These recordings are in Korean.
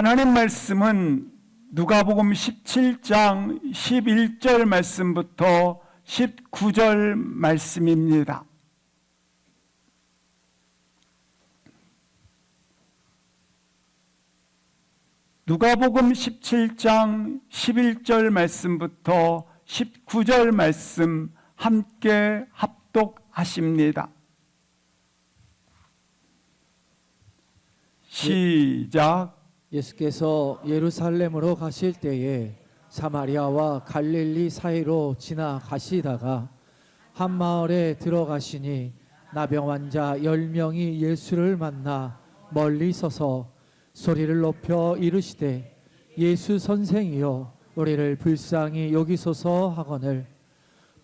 하나님 말씀은 누가복음 17장 11절 말씀부터 19절 말씀입니다. 누가복음 17장 11절 말씀부터 19절 말씀 함께 합독하십니다. 시작. 예수께서 예루살렘으로 가실 때에 사마리아와 갈릴리 사이로 지나가시다가 한 마을에 들어가시니 나병 환자 10명이 예수를 만나 멀리 서서 소리를 높여 이르시되 예수 선생이여 우리를 불쌍히 여기소서 하거늘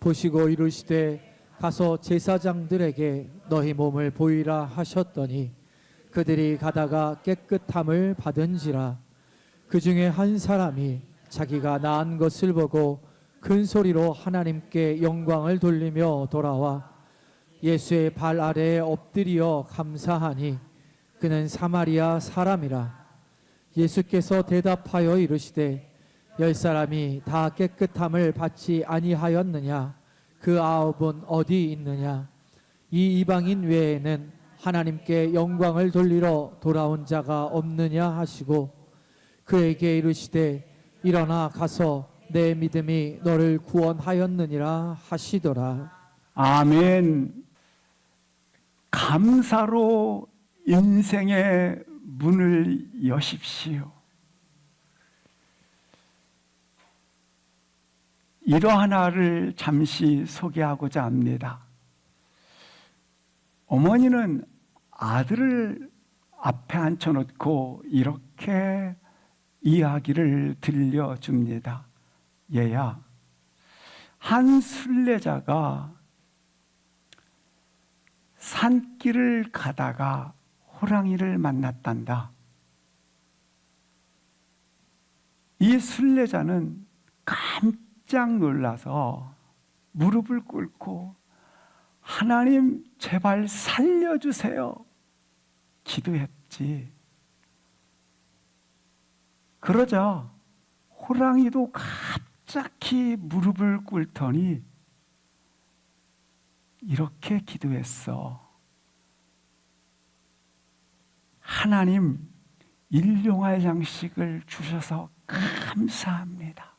보시고 이르시되 가서 제사장들에게 너희 몸을 보이라 하셨더니 그들이 가다가 깨끗함을 받은지라. 그 중에 한 사람이 자기가 나은 것을 보고 큰 소리로 하나님께 영광을 돌리며 돌아와 예수의 발 아래에 엎드려 감사하니 그는 사마리아 사람이라. 예수께서 대답하여 이르시되 10사람이 다 깨끗함을 받지 아니하였느냐? 그 9은 어디 있느냐? 이 이방인 외에는 하나님께 영광을 돌리러 돌아온 자가 없느냐 하시고 그에게 이르시되 일어나 가서 내 믿음이 너를 구원하였느니라 하시더라. 아멘. 감사로 인생의 문을 여십시오. 일화하나를 잠시 소개하고자 합니다. 어머니는 아들을 앞에 앉혀놓고 이렇게 이야기를 들려줍니다. 얘야, 한 순례자가 산길을 가다가 호랑이를 만났단다. 이 순례자는 깜짝 놀라서 무릎을 꿇고 하나님 제발 살려주세요 기도했지. 그러자 호랑이도 갑자기 무릎을 꿇더니 이렇게 기도했어. 하나님, 일용할 양식을 주셔서 감사합니다.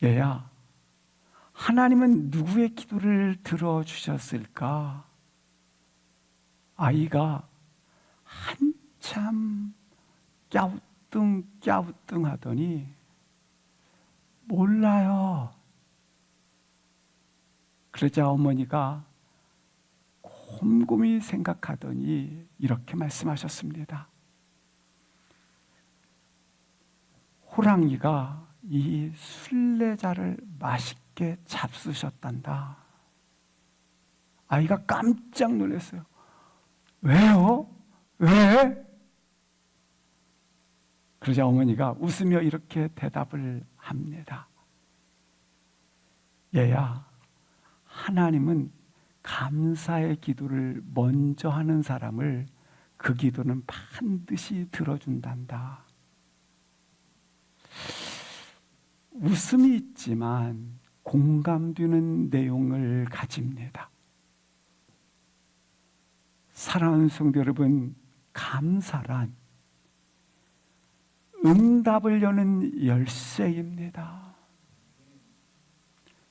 얘야, 하나님은 누구의 기도를 들어주셨을까? 아이가 한참 꺄우뚱 하더니 몰라요. 그러자 어머니가 곰곰이 생각하더니 이렇게 말씀하셨습니다. 호랑이가 이 순례자를 맛있게 잡수셨단다. 아이가 깜짝 놀랐어요. 왜요? 왜? 그러자 어머니가 웃으며 이렇게 대답을 합니다. 얘야, 하나님은 감사의 기도를 먼저 하는 사람을 그 기도는 반드시 들어준단다. 웃음이 있지만 공감되는 내용을 가집니다. 사랑하는 성도 여러분, 감사란 응답을 여는 열쇠입니다.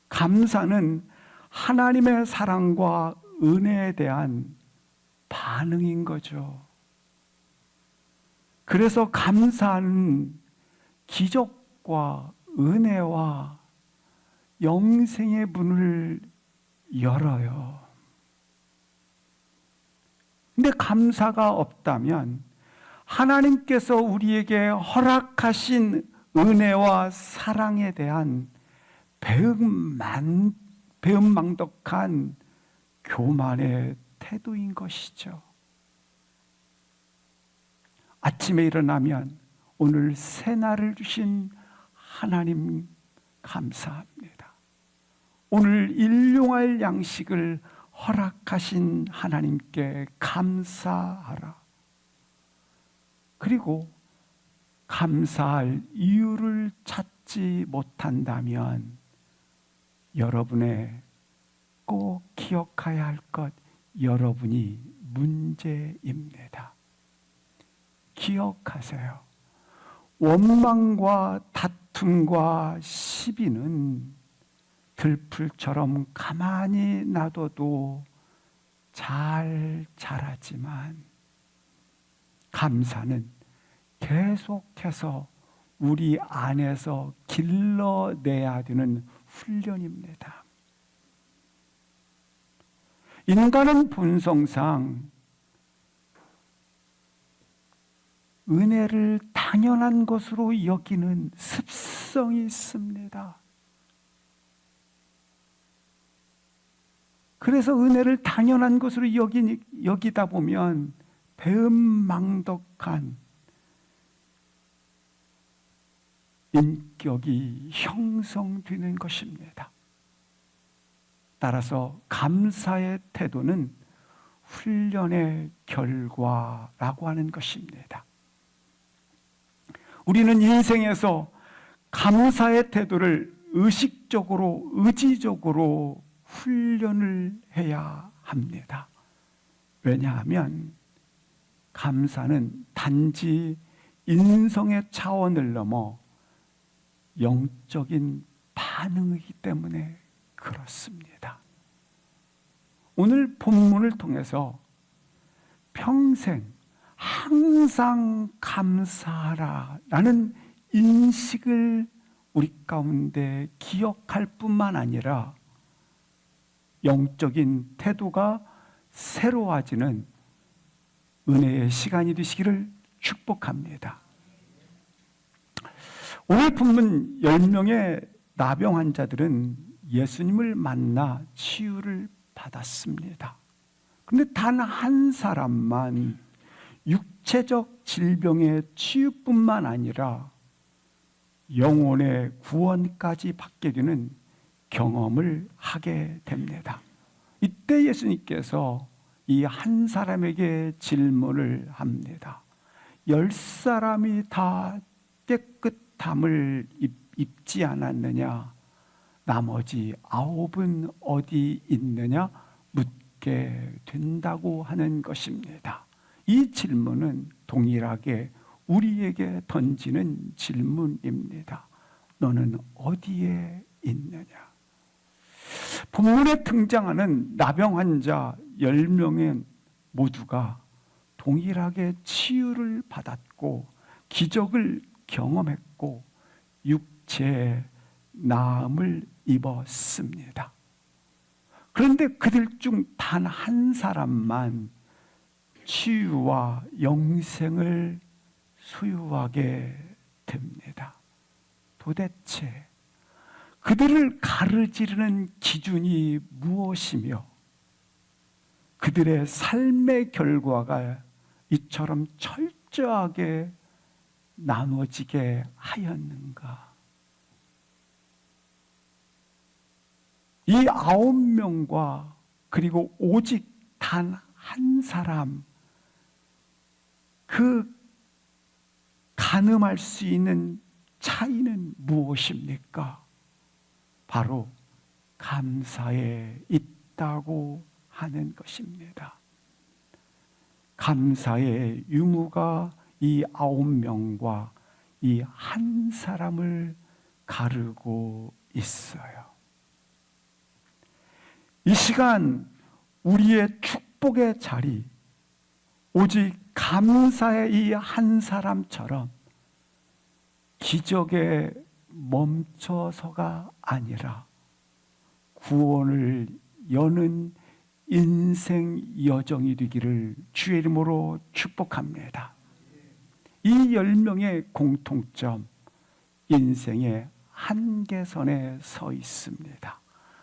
감사는 하나님의 사랑과 은혜에 대한 반응인 거죠. 그래서 감사는 기적과 은혜와 영생의 문을 열어요. 근데 감사가 없다면 하나님께서 우리에게 허락하신 은혜와 사랑에 대한 배은망덕한 교만의 태도인 것이죠. 아침에 일어나면 오늘 새날을 주신 하나님 감사합니다. 오늘 일용할 양식을 허락하신 하나님께 감사하라. 그리고 감사할 이유를 찾지 못한다면 여러분의 꼭 기억해야 할 것, 여러분이 문제입니다. 기억하세요. 원망과 다툼과 시비는 들풀처럼 가만히 놔둬도 잘 자라지만 감사는 계속해서 우리 안에서 길러내야 되는 훈련입니다. 인간은 본성상 은혜를 당연한 것으로 여기는 습성이 있습니다. 그래서 은혜를 당연한 것으로 여기다 보면 배은망덕한 인격이 형성되는 것입니다. 따라서 감사의 태도는 훈련의 결과라고 하는 것입니다. 우리는 인생에서 감사의 태도를 의식적으로, 의지적으로 훈련을 해야 합니다. 왜냐하면 감사는 단지 인성의 차원을 넘어 영적인 반응이기 때문에 그렇습니다. 오늘 본문을 통해서 평생 항상 감사하라 라는 인식을 우리 가운데 기억할 뿐만 아니라 영적인 태도가 새로워지는 은혜의 시간이 되시기를 축복합니다. 오늘 본문 10명의 나병 환자들은 예수님을 만나 치유를 받았습니다. 그런데 단 한 사람만 육체적 질병의 치유뿐만 아니라 영혼의 구원까지 받게 되는 경험을 하게 됩니다. 이때 예수님께서 이 한 사람에게 질문을 합니다. 10사람이 다 깨끗함을 입지 않았느냐? 나머지 9은 어디 있느냐? 묻게 된다고 하는 것입니다. 이 질문은 동일하게 우리에게 던지는 질문입니다. 너는 어디에 있느냐? 본문에 등장하는 나병 환자 10명의 모두가 동일하게 치유를 받았고 기적을 경험했고 육체의 나음을 입었습니다. 그런데 그들 중 단 한 사람만 치유와 영생을 소유하게 됩니다. 도대체 그들을 가르치는 기준이 무엇이며 그들의 삶의 결과가 이처럼 철저하게 나눠지게 하였는가? 이 9명과 그리고 오직 단 한 사람, 그 가늠할 수 있는 차이는 무엇입니까? 바로 감사에 있다고 하는 것입니다. 감사의 유무가 이 9명과 이 한 사람을 가르고 있어요. 이 시간 우리의 축복의 자리, 오직 감사의 이 한 사람처럼 기적에 멈춰서가 아니라 구원을 여는 인생 여정이 되기를 주의 이름으로 축복합니다. 이 10명의 공통점, 인생의 한계선에 서 있습니다.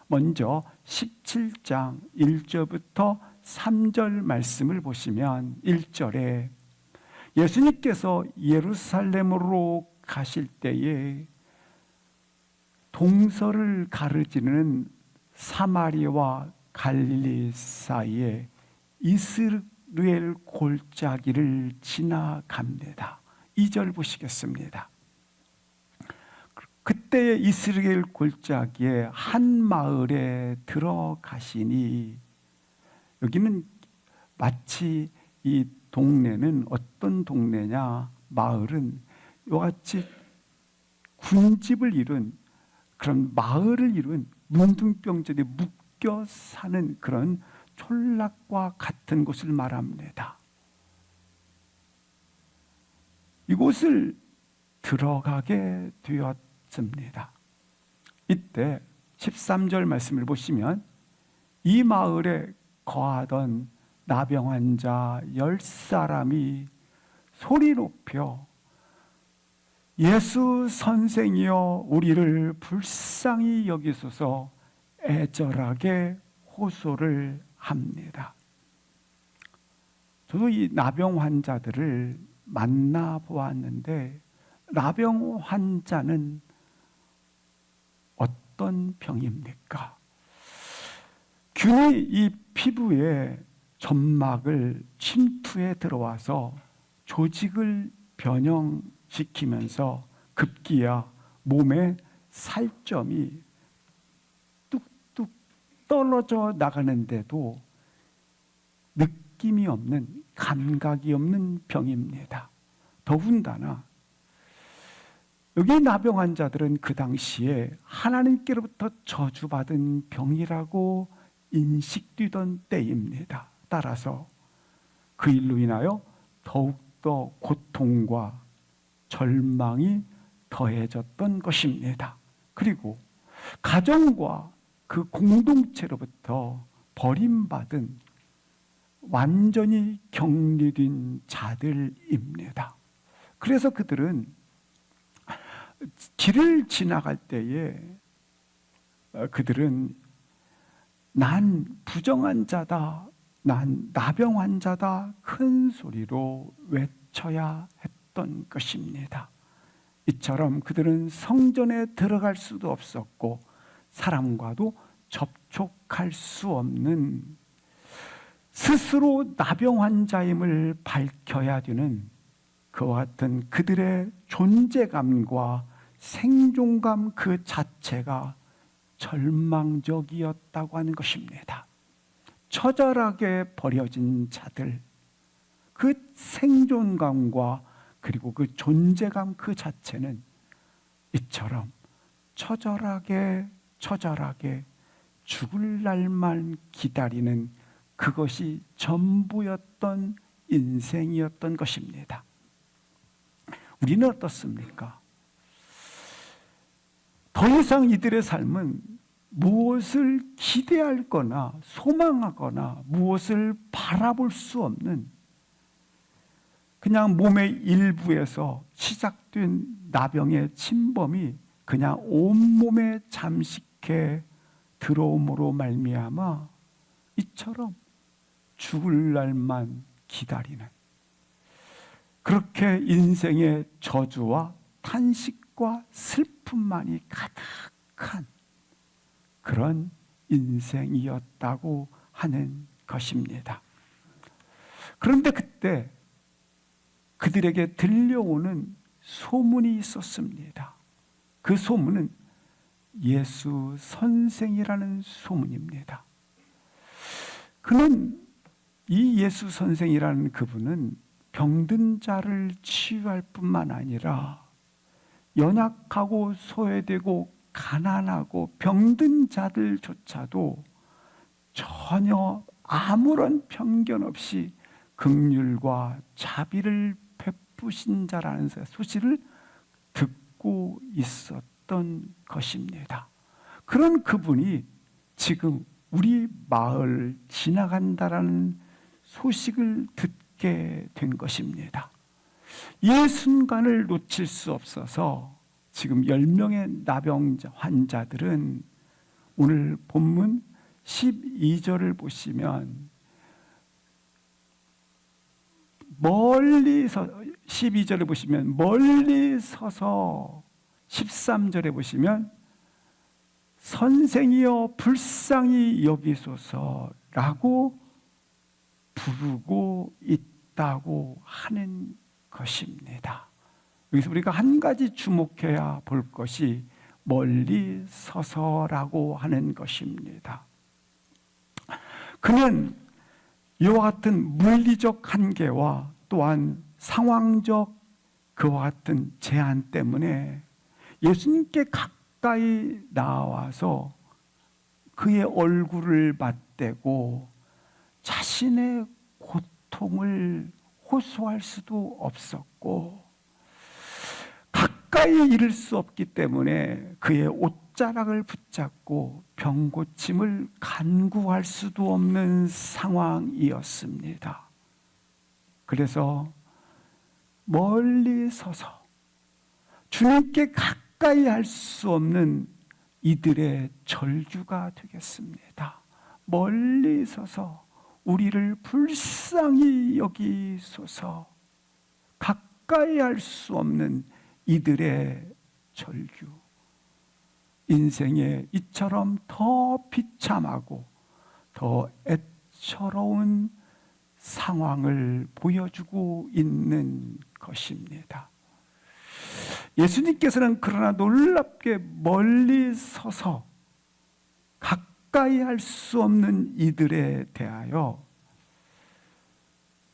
먼저 17장 1절부터 3절 말씀을 보시면 1절에 예수님께서 예루살렘으로 가실 때에 동서를 가르치는 사마리아와 갈릴리 사이에 이스륵 이스라엘 골짜기를 지나갑니다. 2절 보시겠습니다. 그때 이스라엘 골짜기에 한 마을에 들어가시니, 여기는 마치 이 동네는 어떤 동네냐, 마을은 이와 같이 군집을 이룬 그런 마을을 이룬 문둥병들이 묶여 사는 그런 촌락과 같은 곳을 말합니다. 이곳을 들어가게 되었습니다. 이때 13절 말씀을 보시면 이 마을에 거하던 나병 환자 10사람이 소리 높여 예수 선생이여 우리를 불쌍히 여기소서 애절하게 호소를 합니다. 저도 이 나병 환자들을 만나보았는데, 나병 환자는 어떤 병입니까? 균이 이 피부에 점막을 침투해 들어와서 조직을 변형시키면서 급기야 몸에 살점이 뚝뚝 떨어져 나가는데도 느낌이 없는, 감각이 없는 병입니다. 더군다나 여기 나병 환자들은 그 당시에 하나님께로부터 저주받은 병이라고 인식되던 때입니다. 따라서 그 일로 인하여 더욱더 고통과 절망이 더해졌던 것입니다. 그리고 가정과 그 공동체로부터 버림받은 완전히 격리된 자들입니다. 그래서 그들은 길을 지나갈 때에 그들은 난 부정한 자다, 난 나병 환자다 큰 소리로 외쳐야 했던 것입니다. 이처럼 그들은 성전에 들어갈 수도 없었고 사람과도 접촉할 수 없는, 스스로 나병 환자임을 밝혀야 되는 그와 같은 그들의 존재감과 생존감 그 자체가 절망적이었다고 하는 것입니다. 처절하게 버려진 자들, 그 생존감과 그리고 그 존재감 그 자체는 이처럼 처절하게 죽을 날만 기다리는 그것이 전부였던 인생이었던 것입니다. 우리는 어떻습니까? 더 이상 이들의 삶은 무엇을 기대할 거나 소망하거나 무엇을 바라볼 수 없는, 그냥 몸의 일부에서 시작된 나병의 침범이 그냥 온몸에 잠식해 들어옴으로 말미암아 이처럼 죽을 날만 기다리는, 그렇게 인생의 저주와 탄식과 슬픔만이 가득한 그런 인생이었다고 하는 것입니다. 그런데 그때 그들에게 들려오는 소문이 있었습니다. 그 소문은 예수 선생이라는 소문입니다. 그는, 이 예수 선생이라는 그분은 병든 자를 치유할 뿐만 아니라 연약하고 소외되고 가난하고 병든 자들조차도 전혀 아무런 편견 없이 긍휼과 자비를 베푸신 자라는 소식을 듣고 있었던 것입니다. 그런 그분이 지금 우리 마을 지나간다라는 소식을 듣게 된 것입니다. 이 순간을 놓칠 수 없어서 지금 10명의 나병 환자들은 오늘 본문 12절을 보시면 멀리 12절을 보시면 멀리 서서 13절에 보시면 선생이여 불쌍히 여기소서라고 부르고 있다고 하는 것입니다. 여기서 우리가 한 가지 주목해야 볼 것이 멀리 서서라고 하는 것입니다. 그는 이와 같은 물리적 한계와 또한 상황적 그와 같은 제한 때문에 예수님께 가까이 나와서 그의 얼굴을 맞대고 자신의 고통을 호소할 수도 없었고, 가까이 이를 수 없기 때문에 그의 옷자락을 붙잡고 병 고침을 간구할 수도 없는 상황이었습니다. 그래서 멀리 서서 주님께 가까이 할 수 없는 이들의 절규가 되겠습니다. 멀리 서서 우리를 불쌍히 여기소서. 가까이 할 수 없는 이들의 절규. 인생에 이처럼 더 비참하고 더 애처로운 상황을 보여주고 있는 것입니다. 예수님께서는 그러나 놀랍게 멀리 서서 가까이 할 수 없는 이들에 대하여,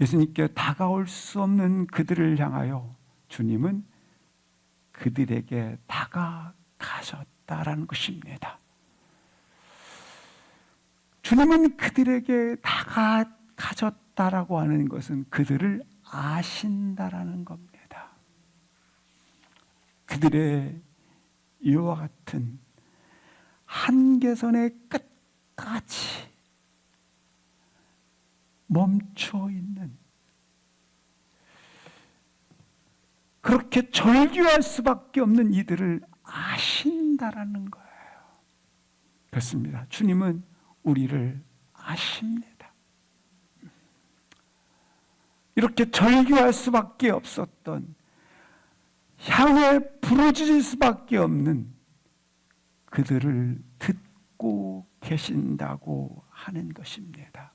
예수님께 다가올 수 없는 그들을 향하여 주님은 그들에게 다가가셨다라는 것입니다. 주님은 그들에게 다가가셨다라고 하는 것은 그들을 아신다라는 겁니다. 그들의 이와 같은 한계선의 끝까지 멈춰 있는, 그렇게 절규할 수밖에 없는 이들을 아신다라는 거예요. 그렇습니다. 주님은 우리를 아십니다. 이렇게 절규할 수밖에 없었던, 향해 부르짖을 수밖에 없는 그들을 듣고 계신다고 하는 것입니다.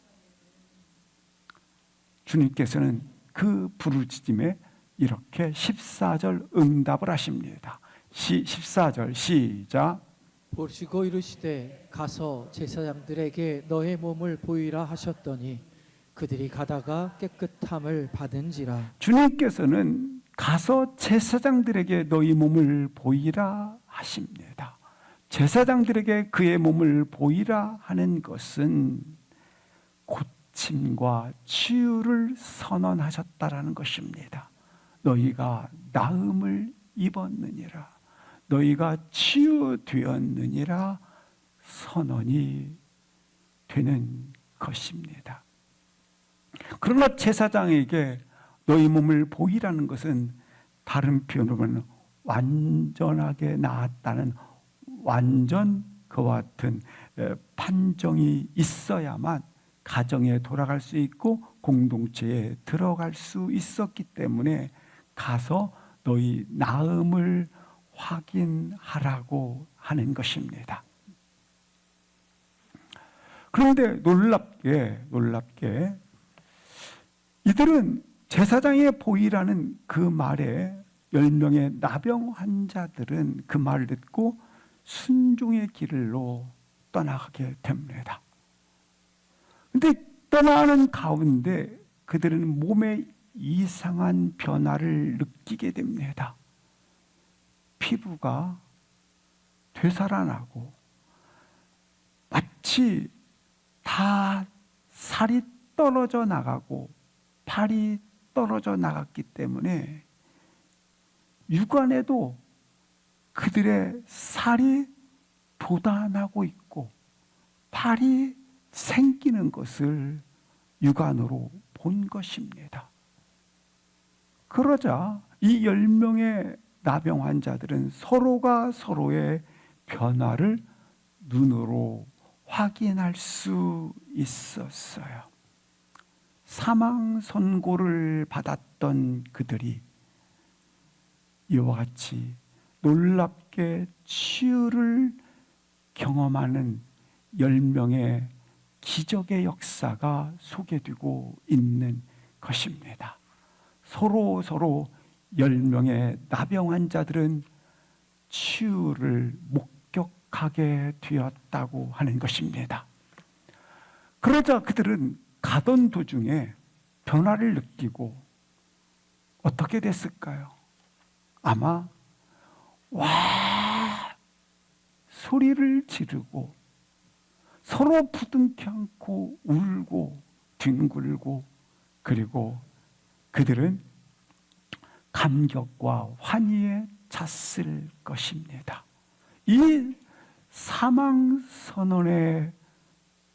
주님께서는 그 부르짖음에 이렇게 14절 응답을 하십니다. 14절 시작. 보시고 이르시되 가서 제사장들에게 너의 몸을 보이라 하셨더니 그들이 가다가 깨끗함을 받은지라. 주님께서는 가서 제사장들에게 너희 몸을 보이라 하십니다. 제사장들에게 그의 몸을 보이라 하는 것은 고침과 치유를 선언하셨다라는 것입니다. 너희가 나음을 입었느니라, 너희가 치유되었느니라 선언이 되는 것입니다. 그러나 제사장에게 너희 몸을 보이라는 것은 다른 표현으로 보면 완전하게 나았다는, 완전 그와 같은 판정이 있어야만 가정에 돌아갈 수 있고 공동체에 들어갈 수 있었기 때문에 가서 너희 나음을 확인하라고 하는 것입니다. 그런데 놀랍게 이들은 제사장의 보이라는 그 말에 10명의 나병 환자들은 그 말을 듣고 순종의 길로 떠나가게 됩니다. 그런데 떠나는 가운데 그들은 몸에 이상한 변화를 느끼게 됩니다. 피부가 되살아나고 마치 다 살이 떨어져 나가고 팔이 떨어져 나갔기 때문에 육안에도 그들의 살이 돋아나고 있고 팔이 생기는 것을 육안으로 본 것입니다. 그러자 이 10명의 나병 환자들은 서로가 서로의 변화를 눈으로 확인할 수 있었어요. 사망 선고를 받았던 그들이 이와 같이 놀랍게 치유를 경험하는 10명의 기적의 역사가 소개되고 있는 것입니다. 서로 10명의 나병 환자들은 치유를 목격하게 되었다고 하는 것입니다. 그러자 그들은 가던 도중에 변화를 느끼고 어떻게 됐을까요? 아마 와 소리를 지르고 서로 부둥켜 안고 울고 뒹굴고, 그리고 그들은 감격과 환희에 찼을 것입니다. 이 사망 선언의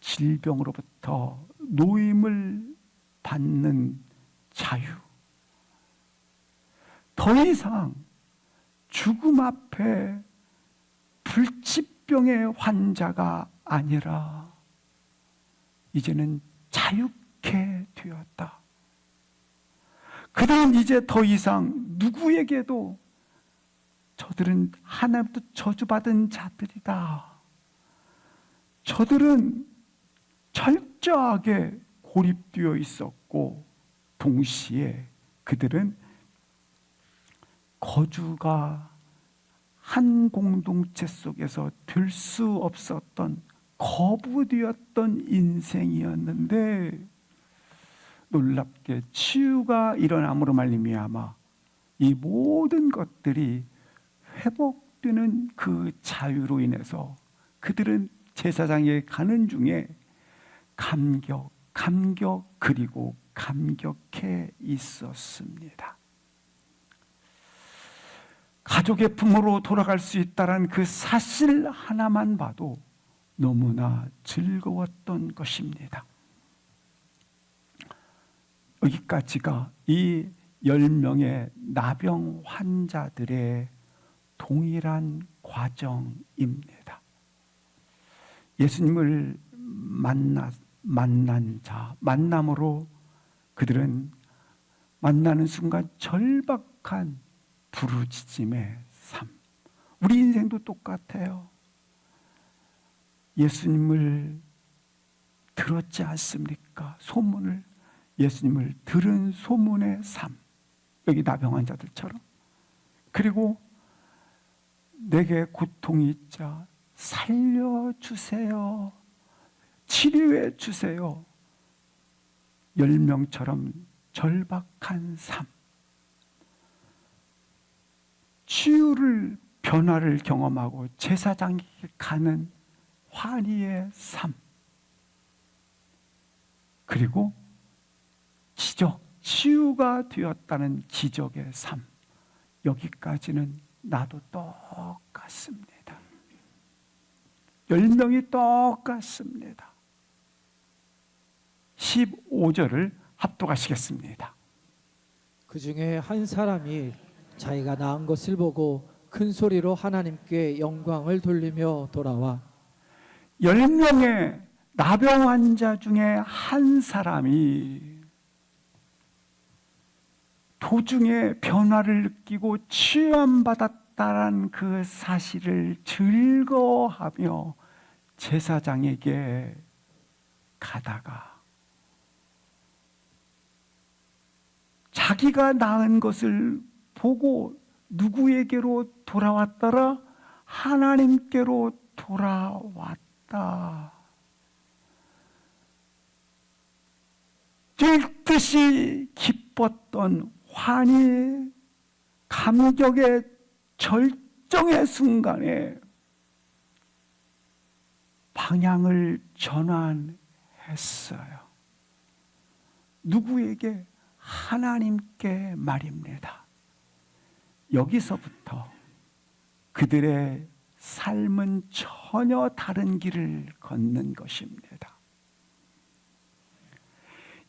질병으로부터 노임을 받는 자유, 더 이상 죽음 앞에 불치병의 환자가 아니라 이제는 자유케 되었다. 그들은 이제 더 이상 누구에게도 저들은 하나님부터 저주받은 자들이다, 저들은 철저하게 고립되어 있었고, 동시에 그들은 거주가 한 공동체 속에서 될 수 없었던 거부되었던 인생이었는데, 놀랍게 치유가 일어남으로 말미암아 이 모든 것들이 회복되는 그 자유로 인해서 그들은 제사장에 가는 중에 감격 그리고 감격해 있었습니다. 가족의 품으로 돌아갈 수 있다는 그 사실 하나만 봐도 너무나 즐거웠던 것입니다. 여기까지가 이 10명의 나병 환자들의 동일한 과정입니다. 예수님을 만난 자, 만남으로 그들은 만나는 순간 절박한 부르짖음의 삶. 우리 인생도 똑같아요. 예수님을 들었지 않습니까? 소문을, 예수님을 들은 소문의 삶. 여기 나병 환자들처럼. 그리고 내게 고통이 있자 살려주세요, 치료해 주세요. 10명처럼 절박한 삶. 치유를, 변화를 경험하고 제사장에게 가는 환희의 삶. 그리고 기적, 치유가 되었다는 기적의 삶. 여기까지는 나도 똑같습니다. 10명이 똑같습니다. 15절을 합독하시겠습니다. 그 중에 한 사람이 자기가 낳은 것을 보고 큰 소리로 하나님께 영광을 돌리며 돌아와 10명의 나병 환자 중에 한 사람이 도중에 변화를 느끼고 치유받았다는 그 사실을 즐거워하며 제사장에게 가다가 자기가 낳은 것을 보고 누구에게로 돌아왔더라? 하나님께로 돌아왔다. 들듯이 기뻤던 환희, 감격의 절정의 순간에 방향을 전환했어요. 누구에게? 하나님께 말입니다. 여기서부터 그들의 삶은 전혀 다른 길을 걷는 것입니다.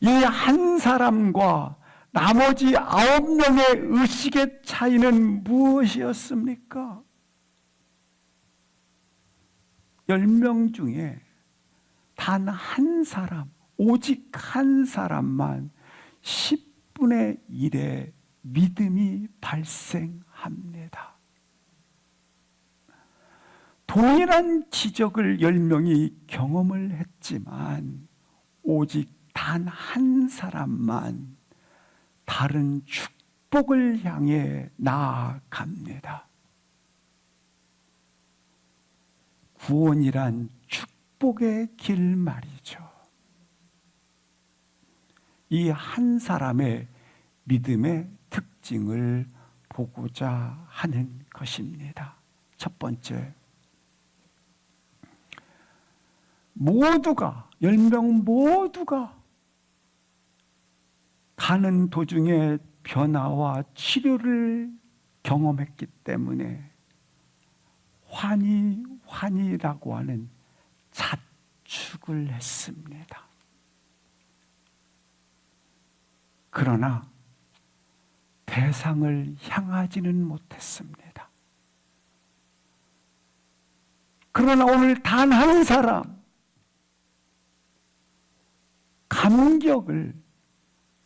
이 한 사람과 나머지 9명의 의식의 차이는 무엇이었습니까? 10명 중에 단 한 사람, 오직 한 사람만 10분의 1의 믿음이 발생합니다. 동일한 기적을 10명이 경험을 했지만 오직 단 한 사람만 다른 축복을 향해 나아갑니다. 구원이란 축복의 길 말이죠. 이 한 사람의 믿음의 특징을 보고자 하는 것입니다. 첫 번째, 모두가 10명 모두가 가는 도중에 변화와 치료를 경험했기 때문에 환희라고 하는 자축을 했습니다. 그러나 대상을 향하지는 못했습니다. 그러나 오늘 단 한 사람 감격을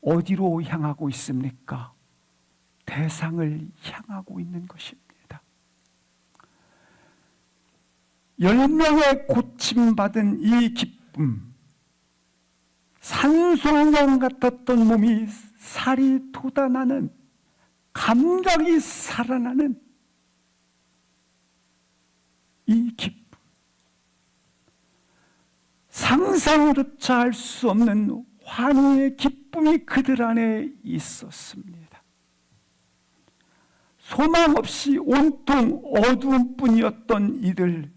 어디로 향하고 있습니까? 대상을 향하고 있는 것입니다. 10명의 고침받은 이 기쁨, 산소년 같았던 몸이 살이 돋아나는, 감각이 살아나는 이 기쁨, 상상조차 할 수 없는 환희의 기쁨이 그들 안에 있었습니다. 소망 없이 온통 어두움뿐이었던 이들,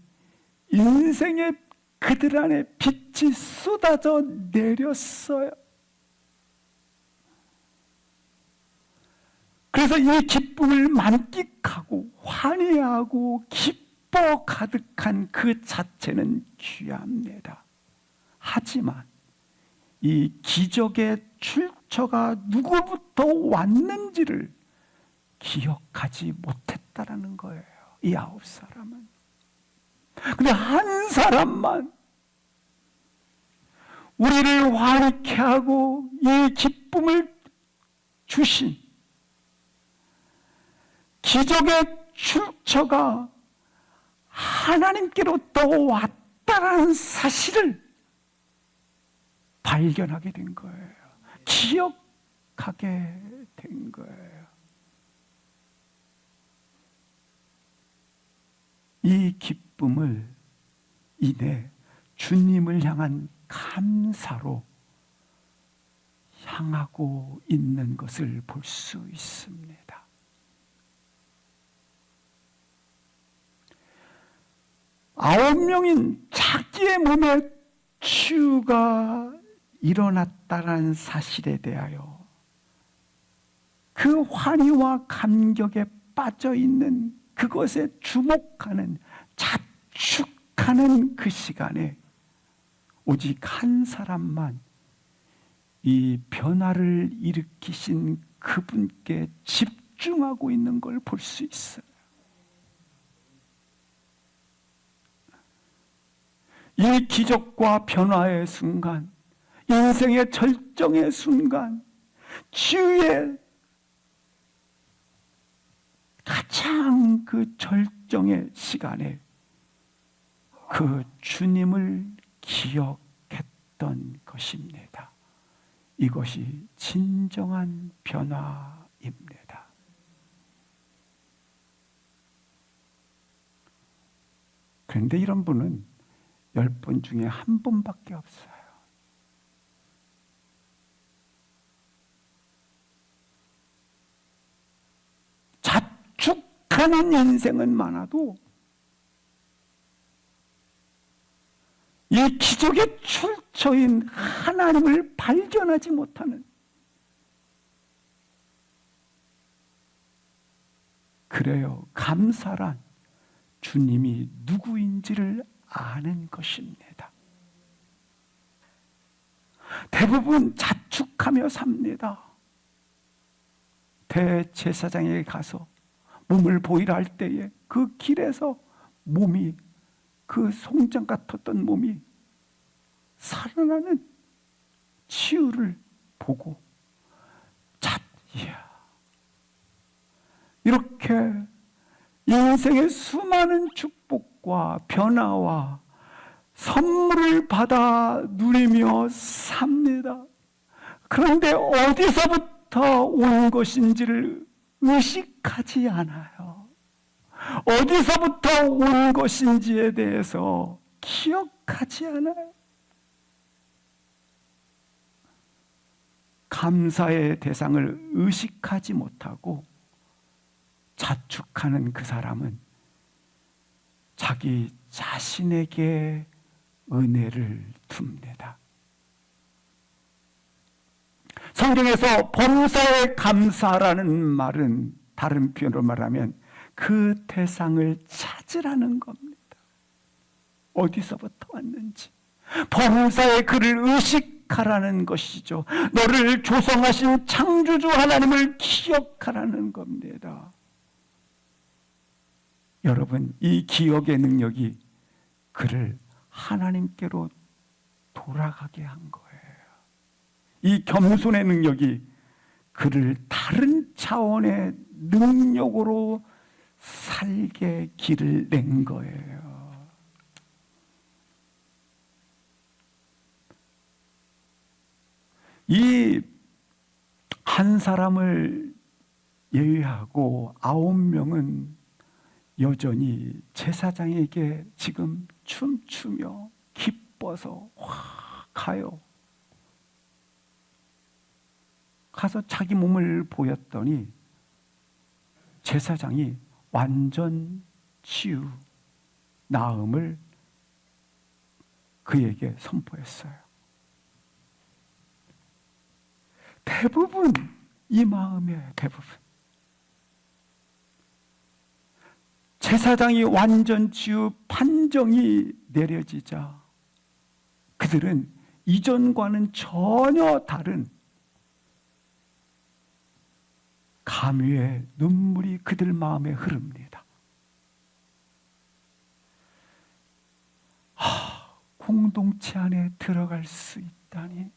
인생의 그들 안에 빛이 쏟아져 내렸어요. 그래서 이 기쁨을 만끽하고 환희하고 기뻐 가득한 그 자체는 귀합니다. 하지만 이 기적의 출처가 누구부터 왔는지를 기억하지 못했다라는 거예요. 이 9사람은. 근데 한 사람만 우리를 환희케 하고 이 기쁨을 주신 기적의 출처가 하나님께로부터 왔다라는 사실을 발견하게 된 거예요. 기억하게 된 거예요. 이 기쁨을 인해 주님을 향한 감사로 향하고 있는 것을 볼 수 있습니다. 아홉 명인 자기의 몸에 치유가 일어났다는 사실에 대하여 그 환희와 감격에 빠져 있는 그것에 주목하는, 자축하는 그 시간에 오직 한 사람만 이 변화를 일으키신 그분께 집중하고 있는 걸 볼 수 있어요. 이 기적과 변화의 순간, 인생의 절정의 순간, 치유의 가장 그 절정의 시간에 그 주님을 기억했던 것입니다. 이것이 진정한 변화입니다. 그런데 이런 분은 10분 중에 한 분밖에 없어요. 자축하는 인생은 많아도 이 기적의 출처인 하나님을 발견하지 못하는, 그래요, 감사란 주님이 누구인지를 아는 것입니다. 대부분 자축하며 삽니다. 대제사장에게 가서 몸을 보이라 할 때에 그 길에서 몸이, 그 송장 같았던 몸이 살아나는 치유를 보고 이야, 이렇게 인생의 수많은 축복과 기적과 변화와 선물을 받아 누리며 삽니다. 그런데 어디서부터 온 것인지를 의식하지 않아요. 어디서부터 온 것인지에 대해서 기억하지 않아요. 감사의 대상을 의식하지 못하고 자축하는 그 사람은 자기 자신에게 은혜를 둡니다. 성경에서 범사에 감사라는 말은 다른 표현으로 말하면 그 대상을 찾으라는 겁니다. 어디서부터 왔는지 범사에 그를 의식하라는 것이죠. 너를 조성하신 창조주 하나님을 기억하라는 겁니다. 여러분, 이 기억의 능력이 그를 하나님께로 돌아가게 한 거예요. 이 겸손의 능력이 그를 다른 차원의 능력으로 살게 길을 낸 거예요. 이 한 사람을 예외하고 9명은 여전히 제사장에게 지금 춤추며 기뻐서 확 가요. 가서 자기 몸을 보였더니 제사장이 완전 치유, 나음을 그에게 선포했어요. 대부분 이 마음이에요. 대부분. 제사장이 완전 치유 판정이 내려지자 그들은 이전과는 전혀 다른 감회의 눈물이 그들 마음에 흐릅니다. 공동체 안에 들어갈 수 있다니.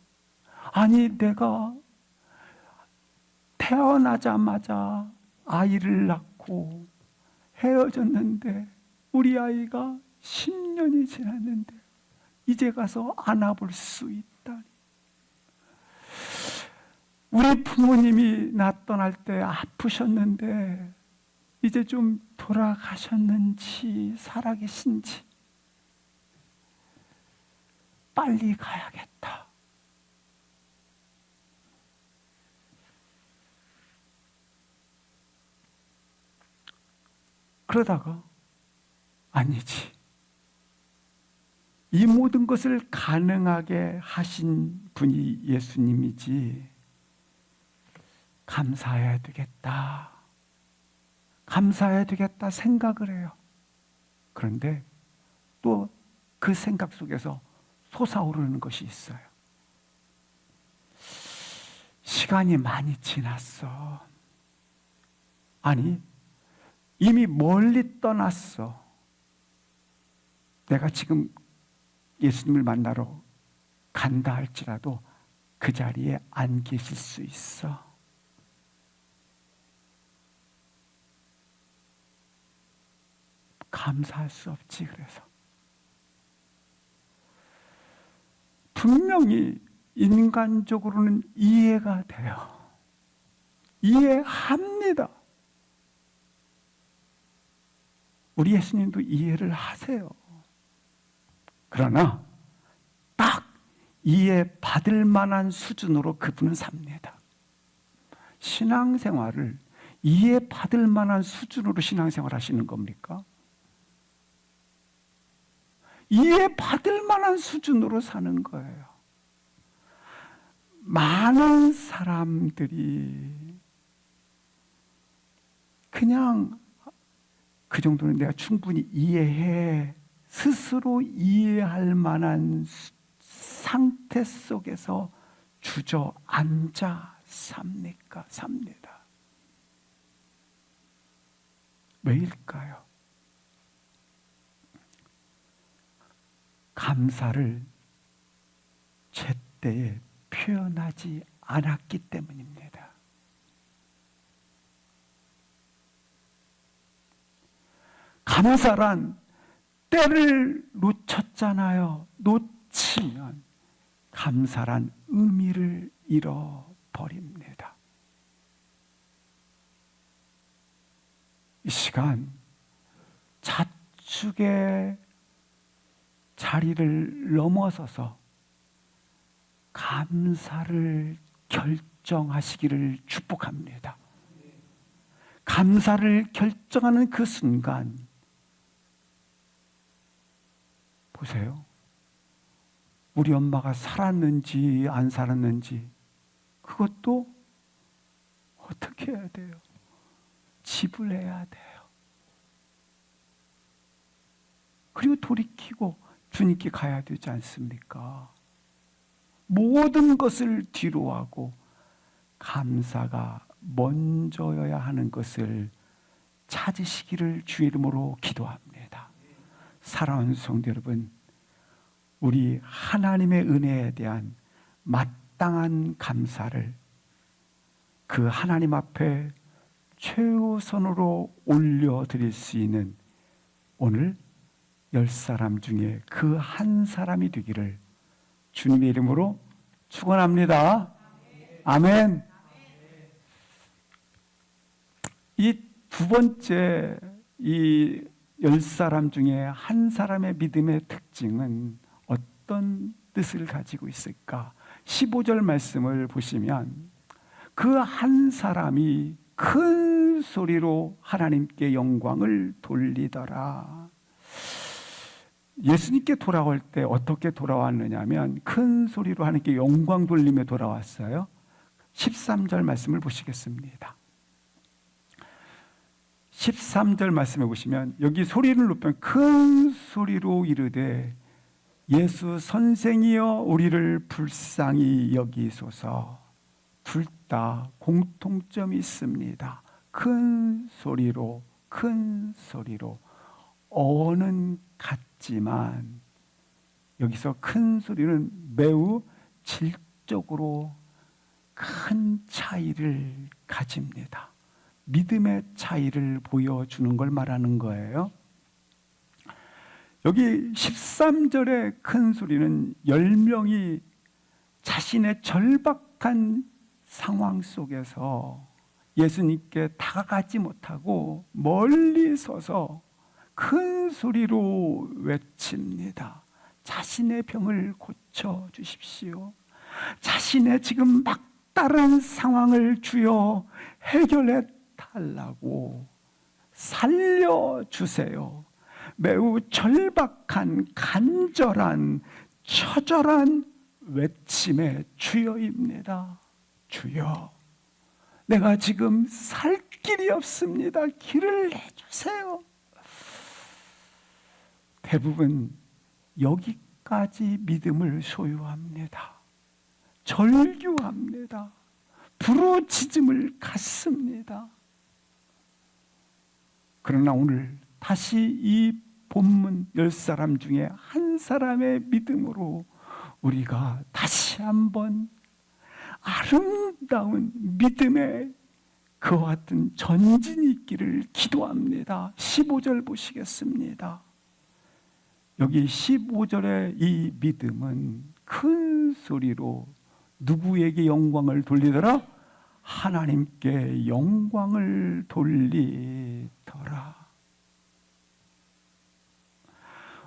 아니, 내가 태어나자마자 아이를 낳고 헤어졌는데 우리 아이가 10년이 지났는데 이제 가서 안아볼 수 있다니. 우리 부모님이 나 떠날 때 아프셨는데 이제 좀 돌아가셨는지 살아계신지 빨리 가야겠다. 그러다가 아니지. 이 모든 것을 가능하게 하신 분이 예수님이지. 감사해야 되겠다. 감사해야 되겠다 생각을 해요. 그런데 또 그 생각 속에서 솟아오르는 것이 있어요. 시간이 많이 지났어. 아니, 이미 멀리 떠났어. 내가 지금 예수님을 만나러 간다 할지라도 그 자리에 안 계실 수 있어. 감사할 수 없지. 그래서 분명히 인간적으로는 이해가 돼요. 이해합니다. 우리 예수님도 이해를 하세요. 그러나 딱 이해받을 만한 수준으로 그분은 삽니다. 신앙생활을 이해받을 만한 수준으로 신앙생활 하시는 겁니까? 이해받을 만한 수준으로 사는 거예요. 많은 사람들이 그냥 그 정도는 내가 충분히 이해해, 스스로 이해할 만한 상태 속에서 주저앉아 삽니다. 왜일까요? 감사를 제때에 표현하지 않았기 때문입니다. 감사란 때를 놓쳤잖아요. 놓치면 감사란 의미를 잃어버립니다. 이 시간 자축의 자리를 넘어서서 감사를 결정하시기를 축복합니다. 감사를 결정하는 그 순간 보세요. 우리 엄마가 살았는지 안 살았는지 그것도 어떻게 해야 돼요? 지불해야 돼요. 그리고 돌이키고 주님께 가야 되지 않습니까? 모든 것을 뒤로하고 감사가 먼저여야 하는 것을 찾으시기를 주의 이름으로 기도합니다. 사랑하는 성도 여러분, 우리 하나님의 은혜에 대한 마땅한 감사를 그 하나님 앞에 최우선으로 올려드릴 수 있는 오늘 10사람 중에 그 한 사람이 되기를 주님의 이름으로 축원합니다. 아멘. 이 두 번째 이 10사람 중에 한 사람의 믿음의 특징은 어떤 뜻을 가지고 있을까? 15절 말씀을 보시면 그 한 사람이 큰 소리로 하나님께 영광을 돌리더라. 예수님께 돌아올 때 어떻게 돌아왔느냐면 큰 소리로 하나님께 영광 돌리며 돌아왔어요. 13절 말씀을 보시겠습니다. 13절 말씀해 보시면 여기 소리를 높여 큰 소리로 이르되 예수 선생이여 우리를 불쌍히 여기소서. 둘 다 공통점이 있습니다. 큰 소리로 어는 같지만 여기서 큰 소리는 매우 질적으로 큰 차이를 가집니다. 믿음의 차이를 보여주는 걸 말하는 거예요. 여기 13절의 큰 소리는 10명이 자신의 절박한 상황 속에서 예수님께 다가가지 못하고 멀리 서서 큰 소리로 외칩니다. 자신의 병을 고쳐주십시오. 자신의 지금 막다른 상황을 주여 해결해 달라고 살려주세요. 매우 절박한 간절한 처절한 외침의 주여입니다. 주여, 내가 지금 살 길이 없습니다. 길을 내주세요. 대부분 여기까지 믿음을 소유합니다. 절규합니다. 부르짖음을 갖습니다. 그러나 오늘 다시 이 본문 10사람 중에 한 사람의 믿음으로 우리가 다시 한번 아름다운 믿음의 그와 같은 전진이 있기를 기도합니다. 15절 보시겠습니다. 여기 15절의 이 믿음은 큰 소리로 누구에게 영광을 돌리더라? 하나님께 영광을 돌리더라.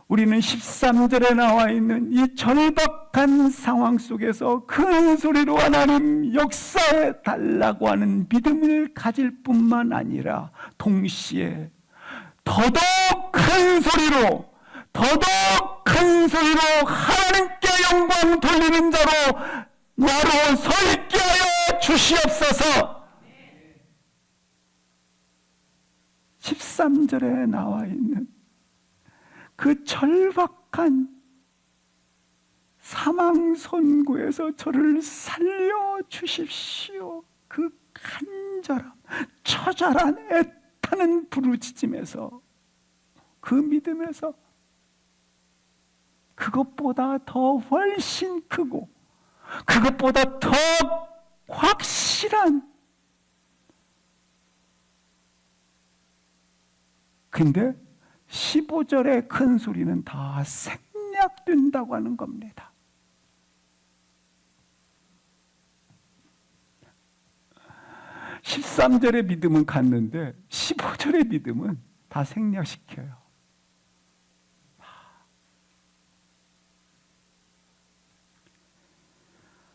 우리는 13절에 나와 있는 이 절박한 상황 속에서 큰 소리로 하나님 역사해 달라고 하는 믿음을 가질 뿐만 아니라 동시에 더더욱 큰 소리로 하나님께 영광 돌리는 자로 나로 서 있게 하여 주시옵소서. 13절에 나와 있는 그 절박한 사망 선고에서 저를 살려주십시오. 그 간절함, 처절한 애타는 부르짖음에서, 그 믿음에서 그것보다 더 훨씬 크고 그것보다 더 확실한, 근데 15절의 큰 소리는 다 생략된다고 하는 겁니다. (13절의) 믿음은 갔는데 15절의 믿음은 다 생략시켜요.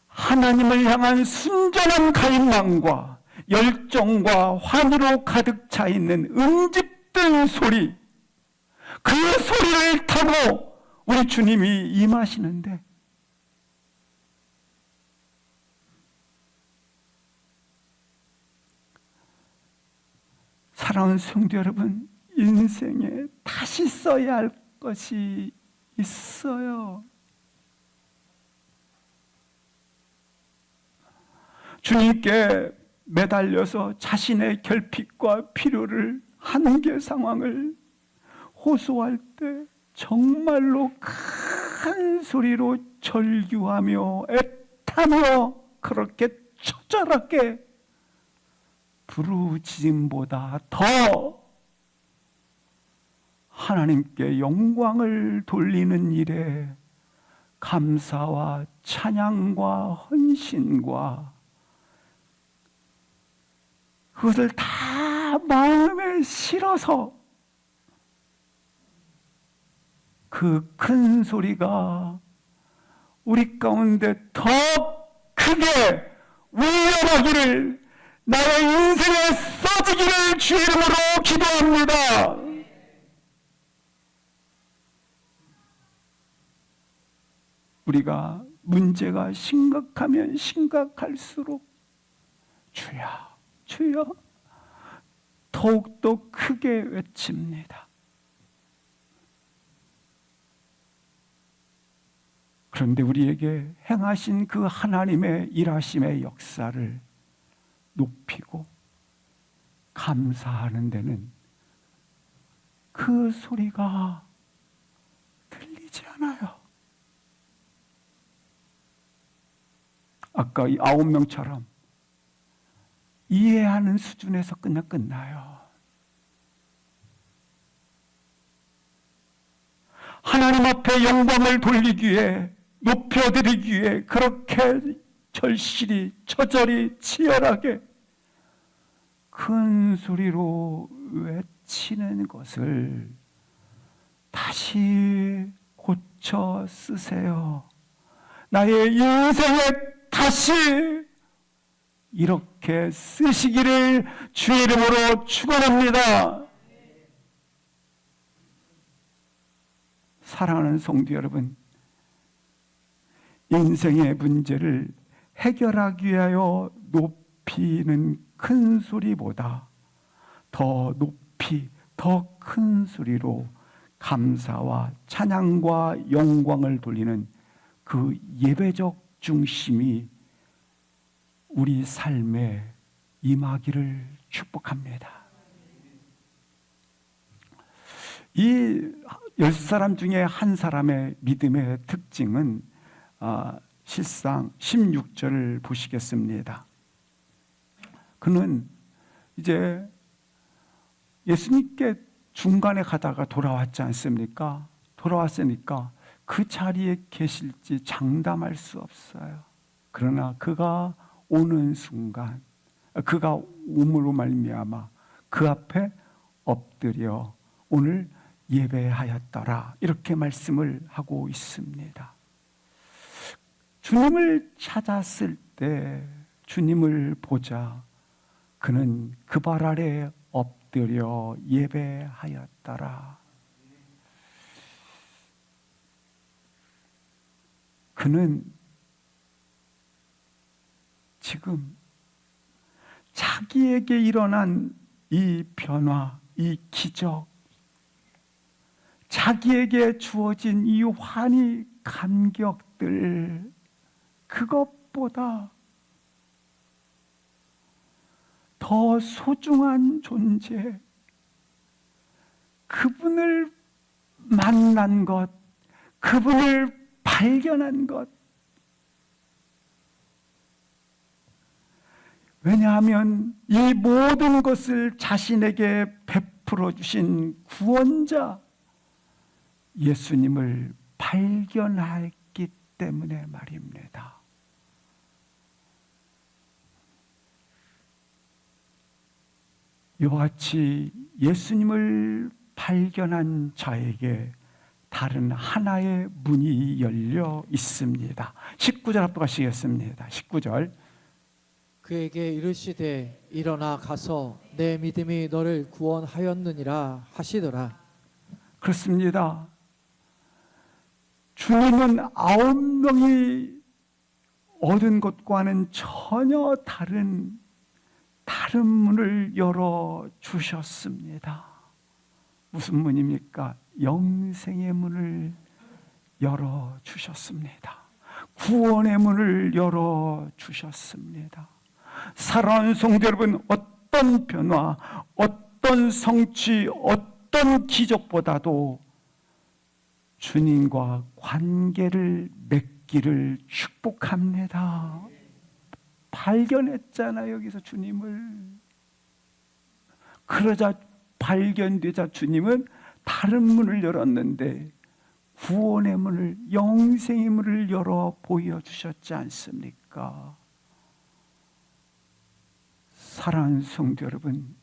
하나님을 향한 순전한 갈망과 열정과 환희로 가득 차 있는 응집된 소리, 그 소리를 타고 우리 주님이 임하시는데, 사랑하는 성도 여러분, 인생에 다시 써야 할 것이 있어요. 주님께 매달려서 자신의 결핍과 필요를, 한계 상황을 호소할 때 정말로 큰 소리로 절규하며 애타며 그렇게 처절하게 부르짖음보다 더 하나님께 영광을 돌리는 일에 감사와 찬양과 헌신과 그것을 다 마음에 실어서 그 큰 소리가 우리 가운데 더 크게 울려가기를, 나의 인생에 써지기를 주의 이름으로 기도합니다. 우리가 문제가 심각하면 심각할수록 주여, 주여 더욱더 크게 외칩니다. 그런데 우리에게 행하신 그 하나님의 일하심의 역사를 높이고 감사하는 데는 그 소리가 들리지 않아요. 아까 이 9명처럼 이해하는 수준에서 그냥 끝나요. 하나님 앞에 영광을 돌리기 위해, 높여드리기 위해 그렇게 절실히, 처절히, 치열하게 큰 소리로 외치는 것을 다시 고쳐 쓰세요. 나의 인생에 다시 이렇게 쓰시기를 주의 이름으로 축원합니다. 사랑하는 성도 여러분, 인생의 문제를 해결하기 위하여 높이는 큰 소리보다 더 높이, 더 큰 소리로 감사와 찬양과 영광을 돌리는 그 예배적 중심이 우리 삶에 임하기를 축복합니다. 이 10사람 중에 한 사람의 믿음의 특징은 실상 16절을 보시겠습니다. 그는 이제 예수님께 중간에 가다가 돌아왔지 않습니까? 돌아왔으니까 그 자리에 계실지 장담할 수 없어요. 그러나 그가 오는 순간, 그가 오므로 말미암아 그 앞에 엎드려 오늘 예배하였더라, 이렇게 말씀을 하고 있습니다. 주님을 찾았을 때, 주님을 보자 그는 그 발 아래 엎드려 예배하였더라. 그는 지금 자기에게 일어난 이 변화, 이 기적, 자기에게 주어진 이 환희, 감격들, 그것보다 더 소중한 존재, 그분을 만난 것, 그분을 발견한 것. 왜냐하면 이 모든 것을 자신에게 베풀어 주신 구원자, 예수님을 발견했기 때문에 말입니다. 이와 같이 예수님을 발견한 자에게 다른 하나의 문이 열려 있습니다. 19절 앞으로 가시겠습니다. 19절. 그에게 이르시되 일어나 가서 내 믿음이 너를 구원하였느니라 하시더라. 그렇습니다. 주님은 9명이 얻은 것과는 전혀 다른 문을 열어주셨습니다. 무슨 문입니까? 영생의 문을 열어주셨습니다. 구원의 문을 열어주셨습니다. 사랑하는 성도 여러분, 어떤 변화, 어떤 성취, 어떤 기적보다도 주님과 관계를 맺기를 축복합니다. 발견했잖아요, 여기서 주님을. 그러자 발견되자 주님은 다른 문을 열었는데 구원의 문을, 영생의 문을 열어 보여주셨지 않습니까? 사랑하는 성도 여러분,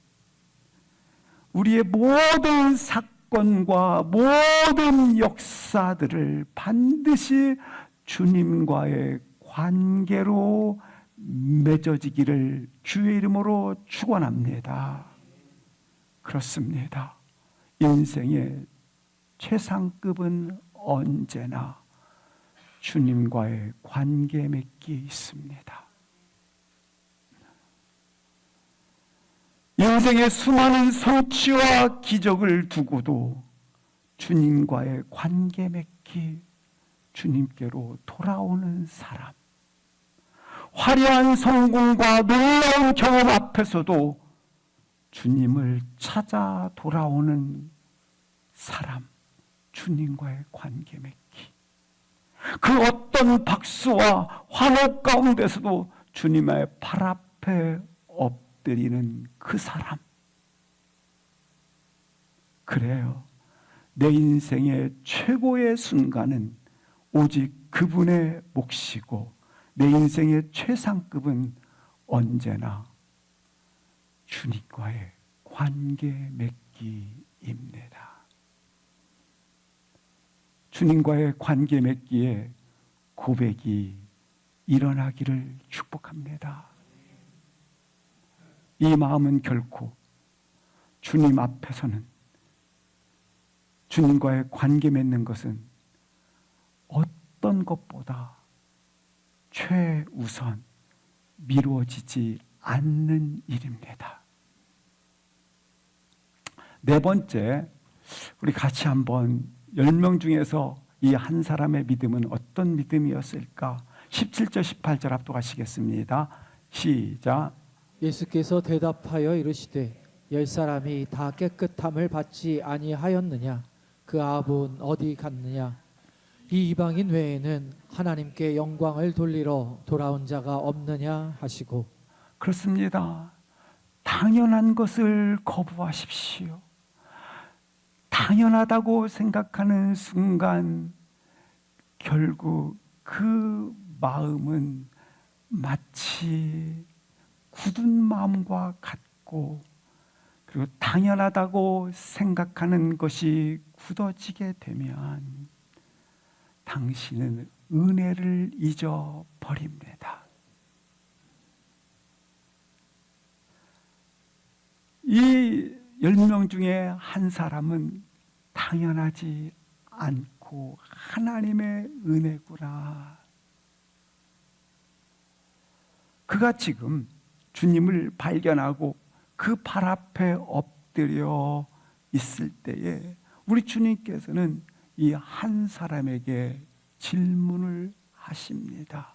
우리의 모든 사건과 모든 역사들을 반드시 주님과의 관계로 맺어지기를 주의 이름으로 축원합니다. 그렇습니다. 인생의 최상급은 언제나 주님과의 관계 맺기에 있습니다. 인생의 수많은 성취와 기적을 두고도 주님과의 관계 맺기, 주님께로 돌아오는 사람, 화려한 성공과 놀라운 경험 앞에서도 주님을 찾아 돌아오는 사람, 주님과의 관계 맺기, 그 어떤 박수와 환호 가운데서도 주님의 발 앞에 엎드리는 그 사람. 그래요. 내 인생의 최고의 순간은 오직 그분의 몫이고 내 인생의 최상급은 언제나 주님과의 관계 맺기입니다. 주님과의 관계 맺기에 고백이 일어나기를 축복합니다. 이 마음은 결코 주님 앞에서는, 주님과의 관계 맺는 것은 어떤 것보다 최우선 미루어지지 않는 일입니다. 네 번째, 우리 같이 한번 10명 중에서 이 한 사람의 믿음은 어떤 믿음이었을까? 17절 18절 앞도 가시겠습니다. 시작. 예수께서 대답하여 이르시되 10사람이 다 깨끗함을 받지 아니하였느냐? 그 아합은 어디 갔느냐? 이 이방인 외에는 하나님께 영광을 돌리러 돌아온 자가 없느냐 하시고. 그렇습니다. 당연한 것을 거부하십시오. 당연하다고 생각하는 순간 결국 그 마음은 마치 굳은 마음과 같고, 그리고 당연하다고 생각하는 것이 굳어지게 되면 당신은 은혜를 잊어버립니다. 이 10명 중에 한 사람은 당연하지 않고 하나님의 은혜구나. 그가 지금 주님을 발견하고 그 발 앞에 엎드려 있을 때에 우리 주님께서는 이 한 사람에게 질문을 하십니다.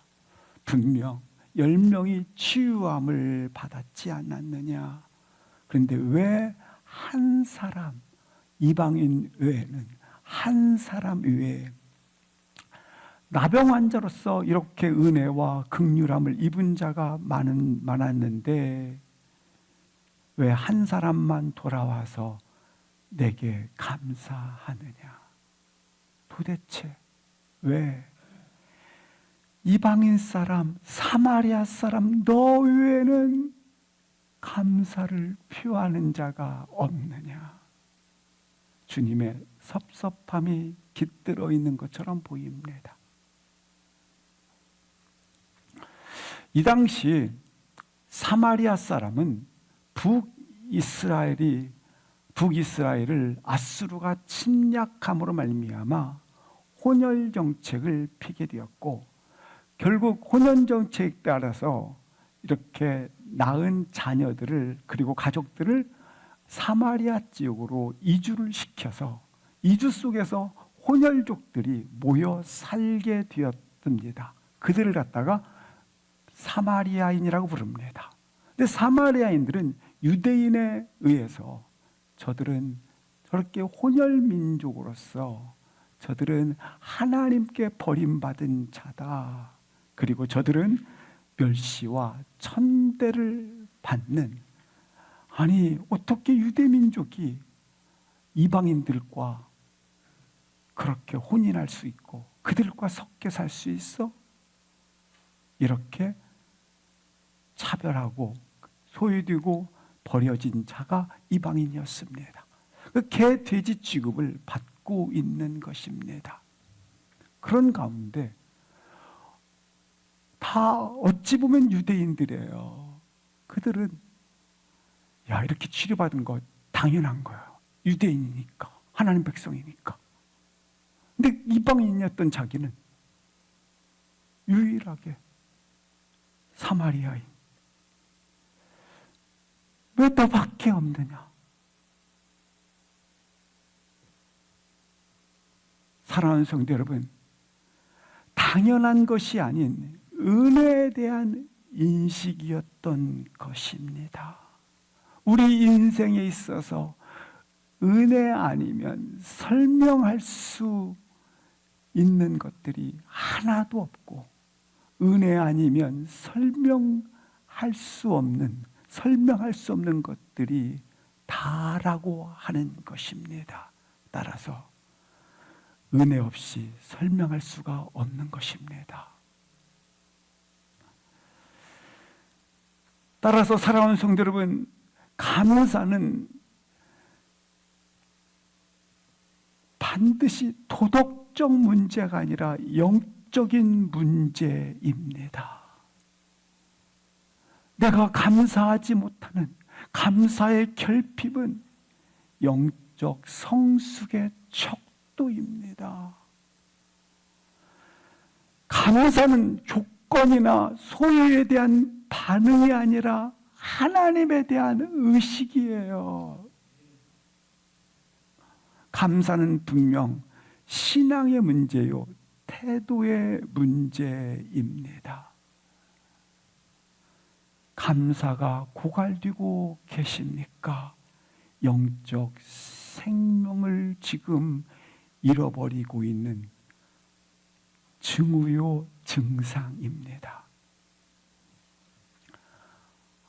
분명 10명이 치유함을 받았지 않았느냐? 그런데 왜 한 사람, 이방인 외에는 한 사람 외에 나병 환자로서 이렇게 은혜와 긍휼함을 입은 자가 많았는데 왜 한 사람만 돌아와서 내게 감사하느냐? 도대체 왜 이방인 사람, 사마리아 사람 너 외에는 감사를 표하는 자가 없느냐? 주님의 섭섭함이 깃들어 있는 것처럼 보입니다. 이 당시 사마리아 사람은 북이스라엘을 아수르가 침략함으로 말미암아 혼혈 정책을 피게 되었고, 결국 혼혈 정책에 따라서 이렇게 낳은 자녀들을 그리고 가족들을 사마리아 지역으로 이주를 시켜서 이주 속에서 혼혈족들이 모여 살게 되었습니다. 그들을 갖다가 사마리아인이라고 부릅니다. 근데 사마리아인들은 유대인에 의해서 저들은 저렇게 혼혈 민족으로서 저들은 하나님께 버림받은 자다. 그리고 저들은 멸시와 천대를 받는, 아니 어떻게 유대 민족이 이방인들과 그렇게 혼인할 수 있고 그들과 섞여 살 수 있어? 이렇게 차별하고 소외되고 버려진 자가 이방인이었습니다. 그 개, 돼지 취급을 받고 있는 것입니다. 그런 가운데 다 어찌 보면 유대인들이에요. 그들은 야, 이렇게 치료받은 거 당연한 거예요. 유대인이니까, 하나님 백성이니까. 근데 이방인이었던 자기는 유일하게 사마리아인. 왜 너밖에 없느냐? 사랑하는 성도 여러분, 당연한 것이 아닌 은혜에 대한 인식이었던 것입니다. 우리 인생에 있어서 은혜 아니면 설명할 수 있는 것들이 하나도 없고, 은혜 아니면 설명할 수 없는 것들이 다라고 하는 것입니다. 따라서 은혜 없이 설명할 수가 없는 것입니다. 따라서 사랑하는 성도 여러분, 감사는 반드시 도덕적 문제가 아니라 영적인 문제입니다. 내가 감사하지 못하는 감사의 결핍은 영적 성숙의 척도입니다. 감사는 조건이나 소유에 대한 반응이 아니라 하나님에 대한 의식이에요. 감사는 분명 신앙의 문제요, 태도의 문제입니다. 감사가 고갈되고 계십니까? 영적 생명을 지금 잃어버리고 있는 증후요 증상입니다.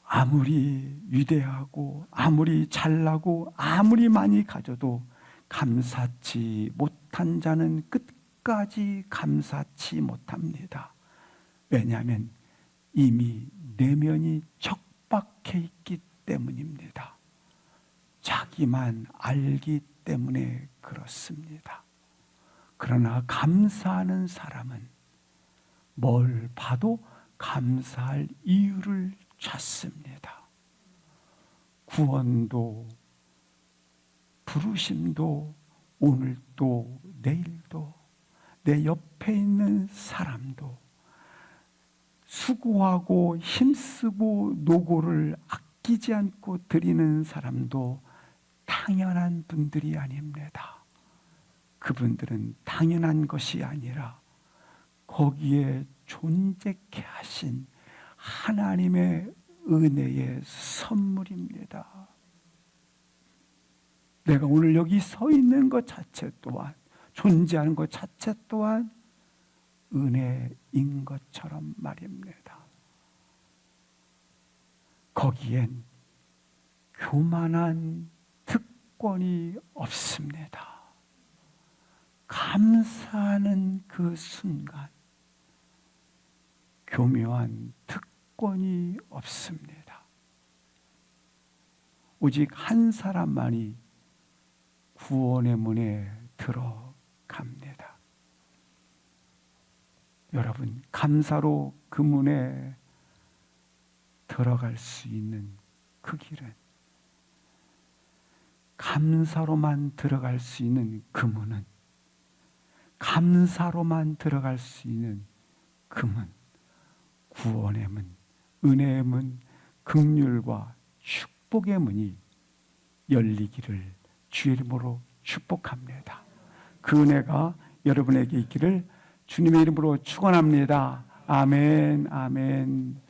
아무리 위대하고 아무리 잘나고 아무리 많이 가져도 감사치 못한 자는 끝까지 감사치 못합니다. 왜냐하면 이미 내면이 척박해 있기 때문입니다. 자기만 알기 때문에 그렇습니다. 그러나 감사하는 사람은 뭘 봐도 감사할 이유를 찾습니다. 구원도 부르심도 오늘도 내일도 내 옆에 있는 사람도 수고하고 힘쓰고 노고를 아끼지 않고 드리는 사람도 당연한 분들이 아닙니다. 그분들은 당연한 것이 아니라 거기에 존재케 하신 하나님의 은혜의 선물입니다. 내가 오늘 여기 서 있는 것 자체 또한, 존재하는 것 자체 또한 은혜인 것처럼 말입니다. 거기엔 교만한 특권이 없습니다. 감사하는 그 순간 교묘한 특권이 없습니다. 오직 한 사람만이 구원의 문에 들어갑니다. 여러분, 감사로 그 문에 들어갈 수 있는 그 길은, 감사로만 들어갈 수 있는 그 문은, 감사로만 들어갈 수 있는 그 문, 구원의 문, 은혜의 문, 긍휼과 축복의 문이 열리기를 주의 이름으로 축복합니다. 그 은혜가 여러분에게 있기를 주님의 이름으로 축원합니다. 아멘, 아멘.